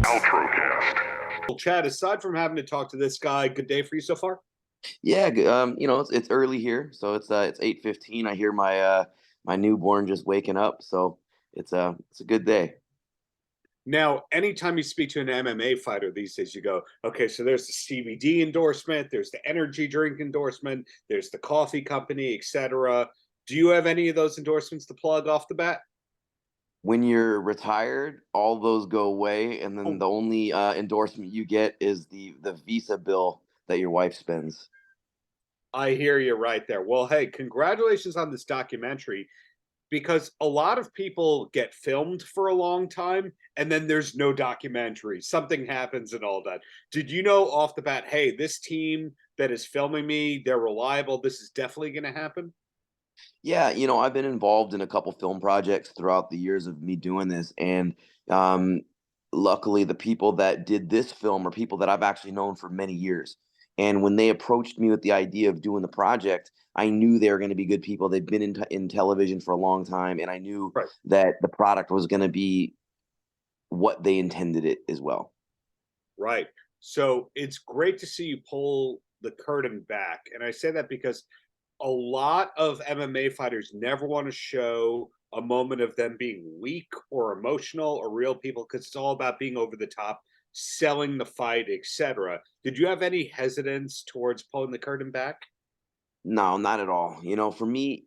Paltrocast. Well, Chad, aside from having to talk to this guy, good day for you so far? Yeah, it's early here, so it's 8:15. I hear my newborn just waking up, so it's a good day. Now, anytime you speak to an MMA fighter these days, you go, okay, so there's the CBD endorsement, there's the energy drink endorsement, there's the coffee company, etc. Do you have any of those endorsements to plug off the bat? When you're retired, all those go away, and then Oh, the only endorsement you get is the Visa bill that your wife spends. I hear you right there. Well, hey, congratulations on this documentary because a lot of people get filmed for a long time and then there's no documentary. Something happens and all that. Did you know off the bat, hey, this team that is filming me, they're reliable. This is definitely going to happen? Yeah, I've been involved in a couple film projects throughout the years of me doing this, and um, luckily, the people that did this film are people that I've actually known for many years. And when they approached me with the idea of doing the project, I knew they were going to be good people. They've been in television for a long time, and I knew Right. that the product was going to be what they intended it as well. Right. So it's great to see you pull the curtain back. And I say that because a lot of MMA fighters never want to show a moment of them being weak or emotional or real people because it's all about being over the top, selling the fight, etc. Did you have any hesitance towards pulling the curtain back? No, not at all. For me,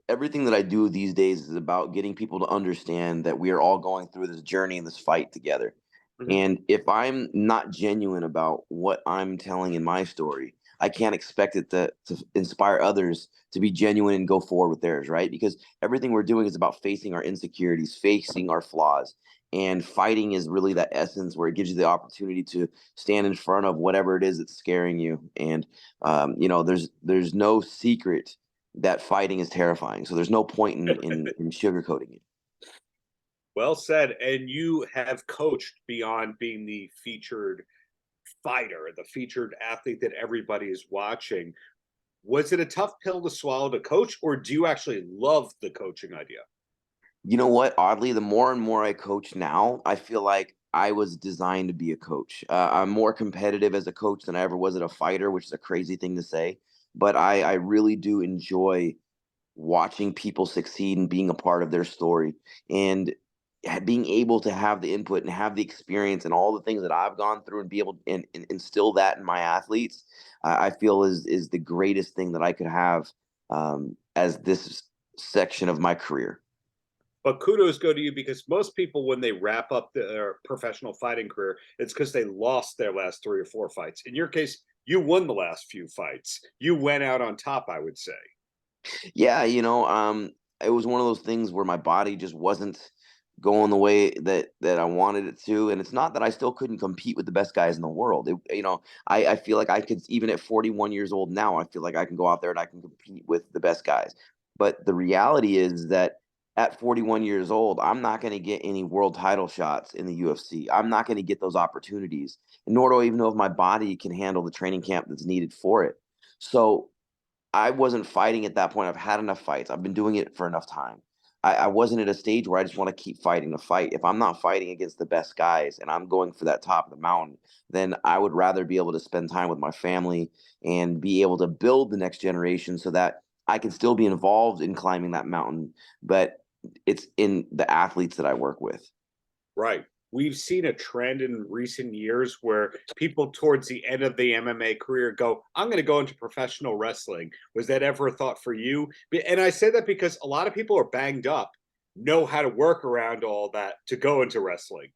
everything that I do these days is about getting people to understand that we are all going through this journey and this fight together. Mhm. And if I'm not genuine about what I'm telling in my story, I can't expect it to inspire others to be genuine and go forward with theirs, right? Because everything we're doing is about facing our insecurities, facing our flaws. And fighting is really that essence where it gives you the opportunity to stand in front of whatever it is that's scaring you. And there's no secret that fighting is terrifying. So there's no point in sugarcoating it. Well said. And you have coached beyond being the featured fighter, the featured athlete that everybody is watching. Was it a tough pill to swallow to coach, or do you actually love the coaching idea? You know what? Oddly, the more and more I coach now, I feel like I was designed to be a coach. I'm more competitive as a coach than I ever was as a fighter, which is a crazy thing to say. But I really do enjoy watching people succeed and being a part of their story, and being able to have the input and have the experience and all the things that I've gone through and be able to and instill that in my athletes. I feel is the greatest thing that I could have as this section of my career. But kudos go to you because most people, when they wrap up their professional fighting career, it's because they lost their last three or four fights. In your case, you won the last few fights. You went out on top, I would say. Yeah, it was one of those things where my body just wasn't going the way that I wanted it to. And it's not that I still couldn't compete with the best guys in the world. I feel like I could, even at 41 years old now, I feel like I can go out there and I can compete with the best guys. But the reality is that at 41 years old, I'm not going to get any world title shots in the UFC. I'm not going to get those opportunities, nor do I even know if my body can handle the training camp that's needed for it. So I wasn't fighting at that point. I've had enough fights. I've been doing it for enough time. I wasn't at a stage where I just want to keep fighting the fight. If I'm not fighting against the best guys and I'm going for that top of the mountain, then I would rather be able to spend time with my family and be able to build the next generation so that I can still be involved in climbing that mountain. But it's in the athletes that I work with. Right. We've seen a trend in recent years where people towards the end of the MMA career go, I'm going to go into professional wrestling. Was that ever a thought for you? And I say that because a lot of people are banged up, know how to work around all that to go into wrestling.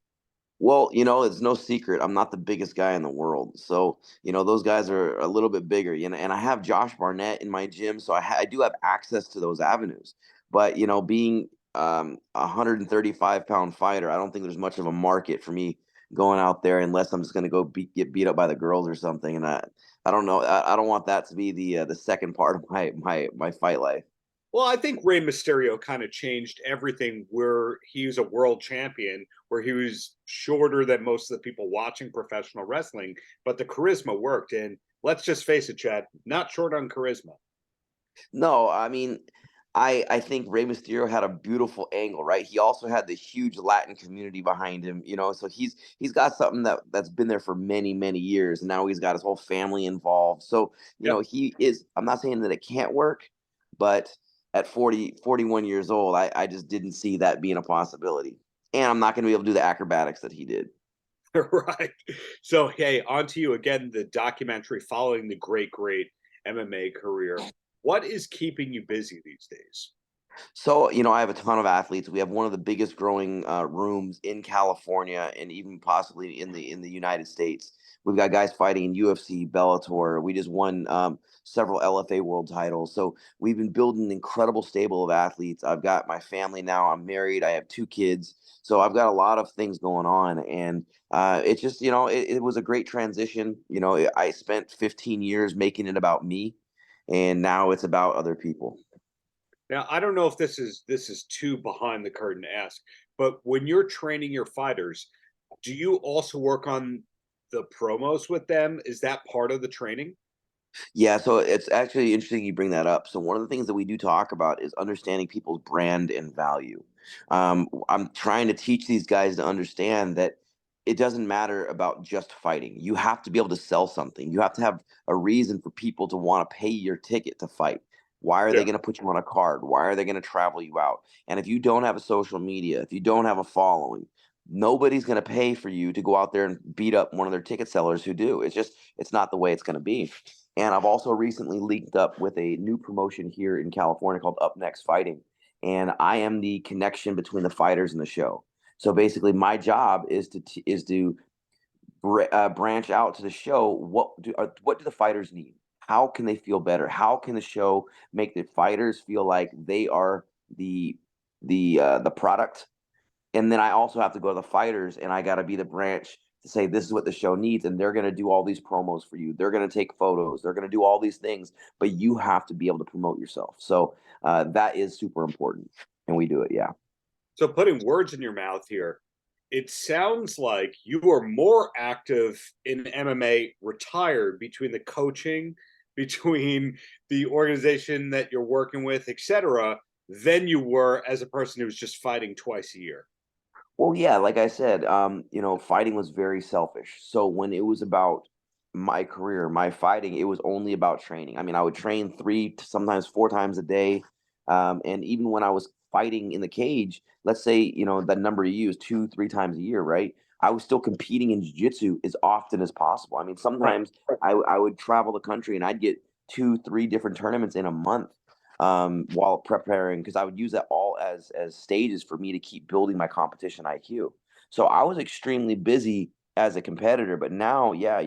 Well, it's no secret. I'm not the biggest guy in the world. So, those guys are a little bit bigger, and I have Josh Barnett in my gym. So I do have access to those avenues. But, being a 135-pound fighter, I don't think there's much of a market for me going out there unless I'm just going to go get beat up by the girls or something. And I don't know. I don't want that to be the second part of my fight life. Well, I think Rey Mysterio kind of changed everything where he was a world champion, where he was shorter than most of the people watching professional wrestling, but the charisma worked. And let's just face it, Chad, not short on charisma. No, I mean, I think Rey Mysterio had a beautiful angle, right? He also had the huge Latin community behind him, so he's got something that's been there for many, many years, and now he's got his whole family involved. So, Yep. he is, I'm not saying that it can't work, but at 41 years old, I just didn't see that being a possibility. And I'm not going to be able to do the acrobatics that he did. Right. So, hey, on to you again, the documentary following the great MMA career. What is keeping you busy these days? So, I have a ton of athletes. We have one of the biggest growing rooms in California and even possibly in the United States. We've got guys fighting in UFC, Bellator. We just won several LFA world titles. So we've been building an incredible stable of athletes. I've got my family now. I'm married. I have 2 kids. So I've got a lot of things going on, and it's just it was a great transition. I spent 15 years making it about me, and now it's about other people. Now, I don't know if this is too behind the curtain to ask, but when you're training your fighters, do you also work on the promos with them? Is that part of the training? Yeah, so it's actually interesting you bring that up. So one of the things that we do talk about is understanding people's brand and value. I'm trying to teach these guys to understand that it doesn't matter about just fighting. You have to be able to sell something. You have to have a reason for people to want to pay your ticket to fight. Why are Yeah. they going to put you on a card? Why are they going to travel you out? And if you don't have a social media, if you don't have a following, nobody's going to pay for you to go out there and beat up one of their ticket sellers who do. It's not the way it's going to be. And I've also recently linked up with a new promotion here in California called Up Next Fighting. And I am the connection between the fighters and the show. So basically, my job is to branch out to the show. What do the fighters need? How can they feel better? How can the show make the fighters feel like they are the product? And then I also have to go to the fighters, and I got to be the branch to say this is what the show needs, and they're going to do all these promos for you. They're going to take photos. They're going to do all these things, but you have to be able to promote yourself. So that is super important, and we do it. Yeah. So putting words in your mouth here, it sounds like you are more active in MMA retired between the coaching, between the organization that you're working with, etc., than you were as a person who was just fighting twice a year. Well, yeah, like I said, fighting was very selfish. So when it was about my career, my fighting, it was only about training. I mean, I would train sometimes 4 times a day. And even when I was fighting in the cage, let's say, that number you use 2, 3 times a year, right? I was still competing in jiu-jitsu as often as possible. I mean, Right. sometimes I would travel the country and I'd get 2, 3 different tournaments in a month while preparing, because I would use that all as stages for me to keep building my competition IQ. So I was extremely busy as a competitor, but now, yeah,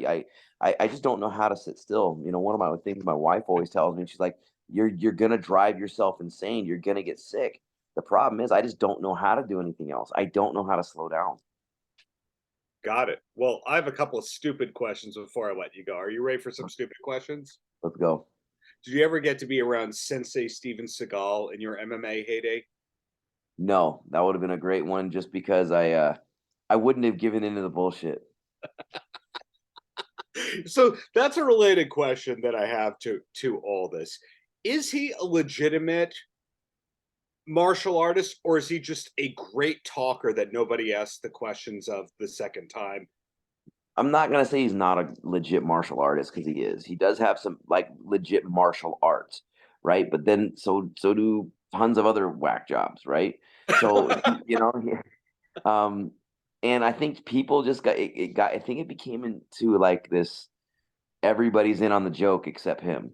I just don't know how to sit still. One of my things my wife always tells me, she's like, "You're gonna drive yourself insane. You're gonna get sick." The problem is, I just don't know how to do anything else. I don't know how to slow down. Got it. Well, I have a couple of stupid questions before I let you go. Are you ready for some stupid questions? Let's go. Did you ever get to be around Sensei Steven Seagal in your MMA heyday? No, that would have been a great one, just because I wouldn't have given into the bullshit. So that's a related question that I have to all this. Is he a legitimate martial artist, or is he just a great talker that nobody asks the questions of the second time? I'm not gonna say he's not a legit martial artist, because he is. He does have some like legit martial arts, right? But then so do tons of other whack jobs, right? So um, and I think people just got. I think it became into like this. Everybody's in on the joke except him.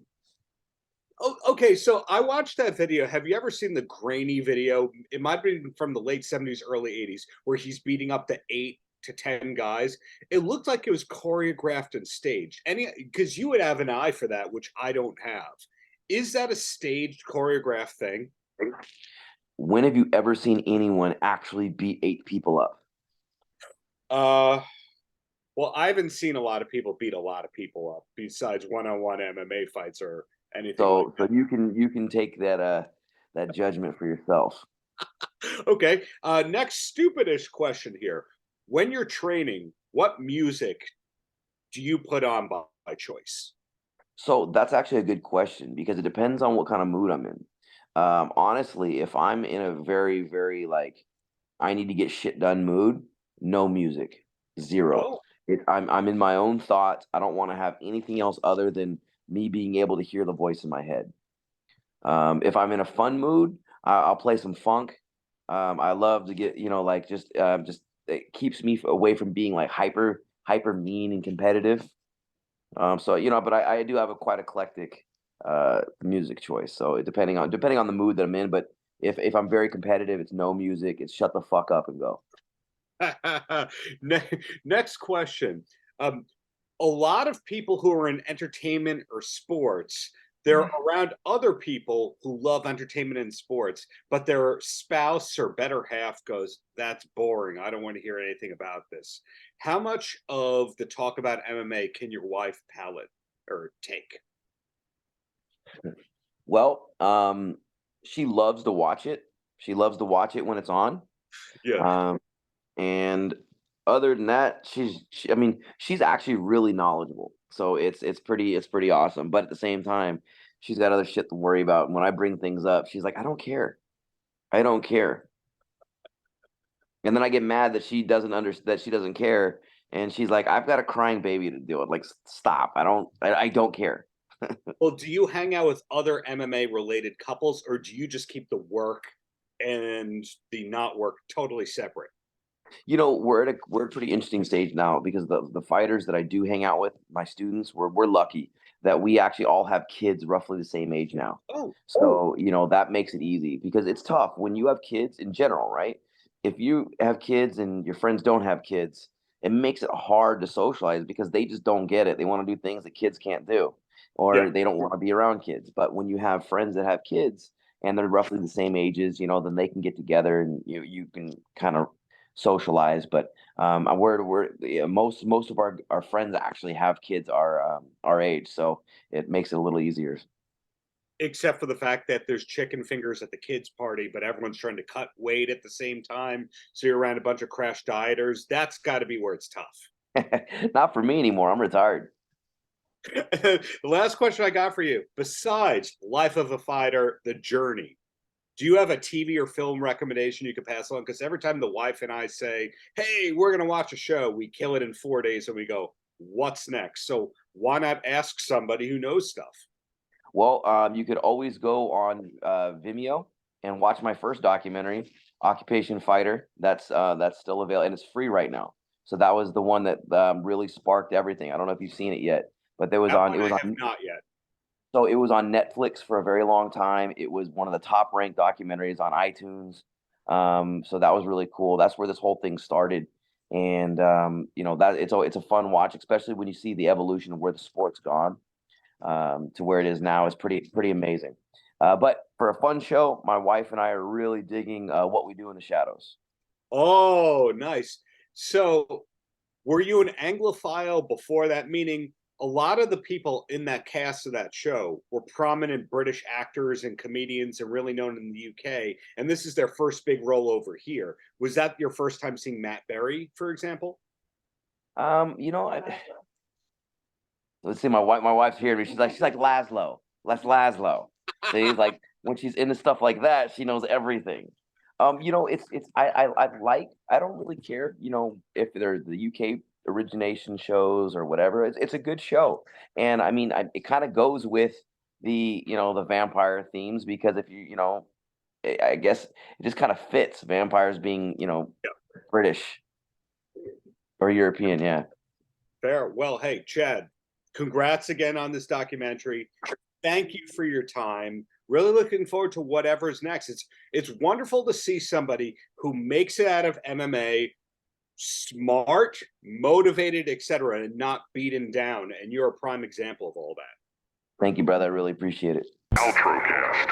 Oh, okay, so I watched that video. Have you ever seen the grainy video? It might be from the late 70s, early 80s, where he's beating up the 8 to 10 guys. It looked like it was choreographed and staged. Any because you would have an eye for that, which I don't have. Is that a staged choreographed thing? When have you ever seen anyone actually beat 8 people up? Uh well, I haven't seen a lot of people beat a lot of people up besides one-on-one MMA fights or anything like So you can take that judgment for yourself. that. Okay. Next stupidish question here. When you're training, what music do you put on by choice? So that's actually a good question, because it depends on what kind of mood I'm in. Honestly, if I'm in a very, very like I need to get shit done mood, no music, zero. Oh, I'm in my own thoughts. I don't want to have anything else other than me being able to hear the voice in my head. If I'm in a fun mood, I'll play some funk. I love to get like just it keeps me away from being like hyper mean and competitive. So but I do have a quite eclectic music choice. So depending on the mood that I'm in, but if I'm very competitive, it's no music. It's shut the fuck up and go. next question. Um, a lot of people who are in entertainment or sports, they're around other people who love entertainment and sports, but their spouse or better half goes, "That's boring. I don't want to hear anything about this." How much of the talk about MMA can your wife palate or take? Well, she loves to watch it. She loves to watch it when it's on. Yeah. Um, and other than that, I mean, she's actually really knowledgeable. So it's pretty awesome. But at the same time, she's got other shit to worry about. And when I bring things up, she's like, I don't care. I don't care. And then I get mad that she doesn't understand that she doesn't care. And she's like, I've got a crying baby to deal with. Like, stop. I don't care. Well, do you hang out with other MMA related couples, or do you just keep the work and the not work totally separate? We're at a pretty interesting stage now because the fighters that I do hang out with, my students, we're lucky that we actually all have kids roughly the same age now. Oh, So, that makes it easy because it's tough when you have kids in general, right? If you have kids and your friends don't have kids, it makes it hard to socialize because they just don't get it. They want to do things that kids can't do, yeah. or they don't want to be around kids. But when you have friends that have kids and they're roughly the same ages, then they can get together and you can kind of socialize. But we're yeah, most of our friends actually have kids our age, so it makes it a little easier. Except for the fact that there's chicken fingers at the kids' party, but everyone's trying to cut weight at the same time. So you're around a bunch of crash dieters. That's got to be where it's tough. Not for me anymore. I'm retired. The last question I got for you, besides Life of a Fighter, The Journey, do you have a TV or film recommendation you could pass on? Because every time the wife and I say, "Hey, we're going to watch a show," we kill it in 4 days and we go, "What's next?" So why not ask somebody who knows stuff? Well, you could always go on Vimeo and watch my first documentary, Occupation Fighter. That's still available and it's free right now. So that was the one that really sparked everything. I don't know if you've seen it yet, but there was That on one it I was have on not yet. So it was on Netflix for a very long time. It was one of the top ranked documentaries on iTunes. So that was really cool. That's where this whole thing started. And that it's a fun watch, especially when you see the evolution of where the sport's gone to where it is now is pretty amazing. But for a fun show, my wife and I are really digging What We Do in the Shadows. Oh, nice. So were you an Anglophile before that? Meaning, a lot of the people in that cast of that show were prominent British actors and comedians and really known in the UK. And this is their first big role over here. Was that your first time seeing Matt Berry, for example? Let's see, my wife's hearing me. She's like Laszlo. That's Laszlo. See, like when she's into stuff like that, she knows everything. It's I don't really care, if they're the UK origination shows or whatever. It's a good show, and I mean, it kind of goes with the vampire themes because if I guess it just kind of fits vampires being British or European, yeah. Fair. Well, hey, Chad, congrats again on this documentary. Thank you for your time. Really looking forward to whatever's next. It's wonderful to see somebody who makes it out of MMA smart, motivated, etc., and not beaten down. And you're a prime example of all that. Thank you, brother. I really appreciate it. Paltrocast.